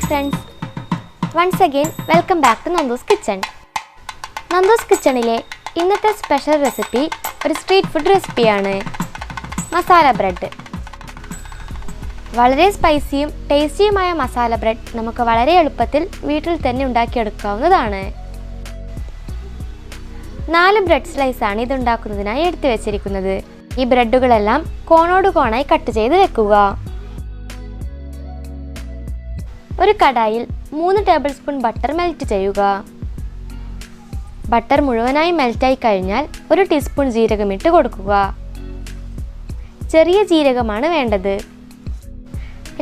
friends, once again welcome back to Nandus Kitchen. Nandus Kitchenile ഇന്നത്തെ special recipe ഒരു street food റെസിപ്പിയാണ്, masala bread. വളരെ സ്പൈസിയും ടേസ്റ്റിയുമായ masala bread നമുക്ക് വളരെ എളുപ്പത്തിൽ വീട്ടിൽ തന്നെ ഉണ്ടാക്കിയെടുക്കാവുന്നതാണ്. 4 ബ്രെഡ് സ്ലൈസ് ആണ് ഇത് ഉണ്ടാക്കുന്നതിനായി എടുത്തു വെച്ചിരിക്കുന്നത്. ഈ ബ്രെഡുകളെല്ലാം കോണോട് കോണായി കട്ട് ചെയ്ത് വെക്കുക. ഒരു കടായിൽ 3 ടേബിൾ സ്പൂൺ ബട്ടർ മെൽറ്റ് ചെയ്യുക. ബട്ടർ മുഴുവനായി മെൽറ്റായി കഴിഞ്ഞാൽ 1 ടീസ്പൂൺ ജീരകം ഇട്ട് കൊടുക്കുക. ചെറിയ ജീരകമാണ് വേണ്ടത്.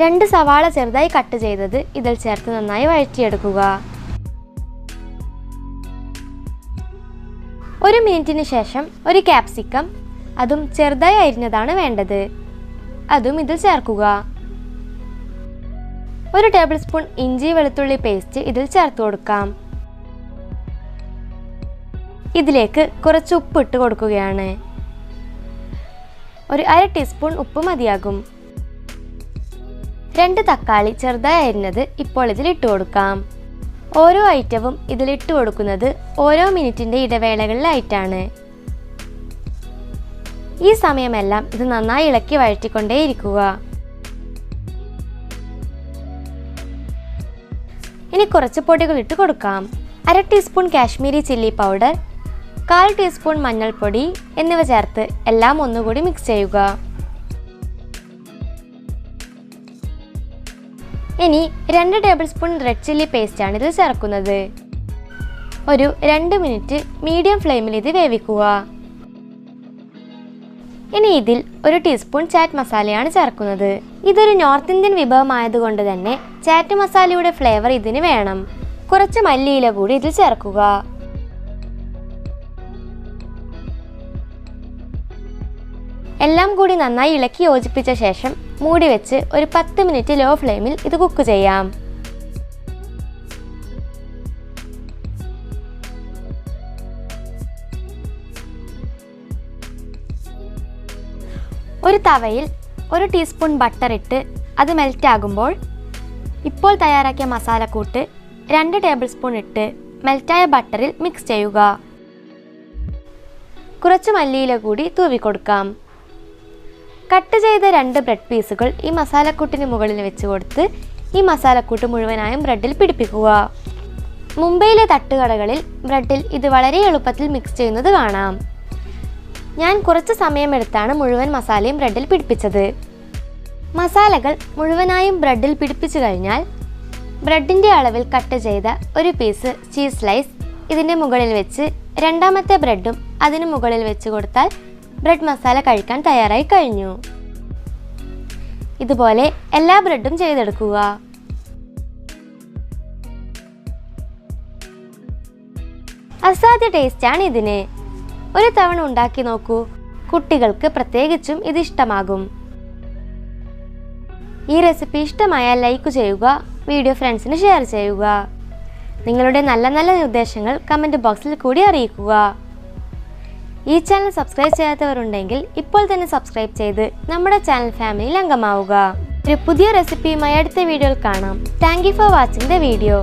2 സവാള ചെറുതായി കട്ട് ചെയ്തത് ഇതിൽ ചേർത്ത് നന്നായി വഴറ്റിയെടുക്കുക. 1 മിനിറ്റിന് ശേഷം ഒരു ക്യാപ്സിക്കം, അതും ചെറുതായി അരിഞ്ഞതാണ് വേണ്ടത്, അതും ഇതിൽ ചേർക്കുക. 1 ടേബിൾ സ്പൂൺ ഇഞ്ചി വെളുത്തുള്ളി പേസ്റ്റ് ഇതിൽ ചേർത്ത് കൊടുക്കാം. ഇതിലേക്ക് കുറച്ച് ഉപ്പ് ഇട്ട് കൊടുക്കുകയാണ്. ഒരു 1/2 ടീസ്പൂൺ ഉപ്പ് മതിയാകും. 2 തക്കാളി ചെറുതായി അരിഞ്ഞത് ഇപ്പോൾ ഇതിൽ ഇട്ട് കൊടുക്കാം. ഓരോ ഐറ്റവും ഇതിലിട്ട് കൊടുക്കുന്നത് ഓരോ മിനിറ്റിൻ്റെ ഇടവേളകളിലായിട്ടാണ്. ഈ സമയമെല്ലാം ഇത് നന്നായി ഇളക്കി വഴറ്റിക്കൊണ്ടേയിരിക്കുക. ഇനി കുറച്ച് പൊടികൾ ഇട്ട് കൊടുക്കാം. 1/2 teaspoon Kashmiri chilli powder, 1/4 teaspoon മഞ്ഞൾപ്പൊടി എന്നിവ ചേർത്ത് എല്ലാം ഒന്നുകൂടി മിക്സ് ചെയ്യുക. ഇനി 2 ടേബിൾ സ്പൂൺ റെഡ് ചില്ലി പേസ്റ്റാണ് ഇതിൽ ചേർക്കുന്നത്. ഒരു 2 മിനിറ്റ് മീഡിയം ഫ്ലെയിമിൽ ഇത് വേവിക്കുക. ഇനി ഇതിൽ 1 ടീസ്പൂൺ ചാറ്റ് മസാലയാണ് ചേർക്കുന്നത്. ഇതൊരു നോർത്ത് ഇന്ത്യൻ വിഭവമായതുകൊണ്ട് തന്നെ ചാറ്റ് മസാലയുടെ ഫ്ലേവർ ഇതിന് വേണം. കുറച്ച് മല്ലിയില കൂടി ഇതിൽ ചേർക്കുക. എല്ലാം കൂടി നന്നായി ഇളക്കി യോജിപ്പിച്ച ശേഷം മൂടി വെച്ച് ഒരു 10 മിനിറ്റ് ലോ ഫ്ലെയിമിൽ ഇത് കുക്ക് ചെയ്യാം. ഒരു തവയിൽ 1 ടീസ്പൂൺ ബട്ടർ ഇട്ട് അത് മെൽറ്റ് ആകുമ്പോൾ ഇപ്പോൾ തയ്യാറാക്കിയ മസാലക്കൂട്ട് 2 ടേബിൾ സ്പൂൺ ഇട്ട് മെൽറ്റായ ബട്ടറിൽ മിക്സ് ചെയ്യുക. കുറച്ച് മല്ലിയില കൂടി തൂവി കൊടുക്കാം. കട്ട് ചെയ്ത 2 ബ്രെഡ് പീസുകൾ ഈ മസാലക്കൂട്ടിന് മുകളിൽ വെച്ച് കൊടുത്ത് ഈ മസാലക്കൂട്ട് മുഴുവനായും ബ്രെഡിൽ പിടിപ്പിക്കുക. മുംബൈയിലെ തട്ടുകടകളിൽ ബ്രെഡിൽ ഇത് വളരെ എളുപ്പത്തിൽ മിക്സ് ചെയ്യുന്നത് കാണാം. ഞാൻ കുറച്ച് സമയമെടുത്താണ് മുഴുവൻ മസാലയും ബ്രെഡിൽ പിടിപ്പിച്ചത്. മസാലകൾ മുഴുവനായും ബ്രെഡിൽ പിടിപ്പിച്ചു കഴിഞ്ഞാൽ ബ്രെഡിൻ്റെ അളവിൽ കട്ട് ചെയ്ത ഒരു പീസ് ചീസ് സ്ലൈസ് ഇതിൻ്റെ മുകളിൽ വെച്ച് രണ്ടാമത്തെ ബ്രെഡും അതിന് മുകളിൽ വെച്ച് കൊടുത്താൽ ബ്രെഡ് മസാല കഴിക്കാൻ തയ്യാറായി കഴിഞ്ഞു. ഇതുപോലെ എല്ലാ ബ്രെഡും ചെയ്തെടുക്കുക. അസാധ്യ ടേസ്റ്റാണ് ഇതിന്. ഒരു തവണ ഉണ്ടാക്കി നോക്കൂ. കുട്ടികൾക്ക് പ്രത്യേകിച്ചും ഇത് ഇഷ്ടമാകും. ഈ റെസിപ്പി ഇഷ്ടമായാൽ ലൈക്ക് ചെയ്യുക, വീഡിയോ ഫ്രണ്ട്സിന് ഷെയർ ചെയ്യുക. നിങ്ങളുടെ നല്ല നല്ല നിർദ്ദേശങ്ങൾ കമൻറ്റ് ബോക്സിൽ കൂടി അറിയിക്കുക. ഈ ചാനൽ സബ്സ്ക്രൈബ് ചെയ്യാത്തവരുണ്ടെങ്കിൽ ഇപ്പോൾ തന്നെ സബ്സ്ക്രൈബ് ചെയ്ത് നമ്മുടെ ചാനൽ ഫാമിലിയിൽ അംഗമാവുക. ഒരു പുതിയ റെസിപ്പിയുമായി അടുത്ത വീഡിയോയിൽ കാണാം. Thank you for watching the video.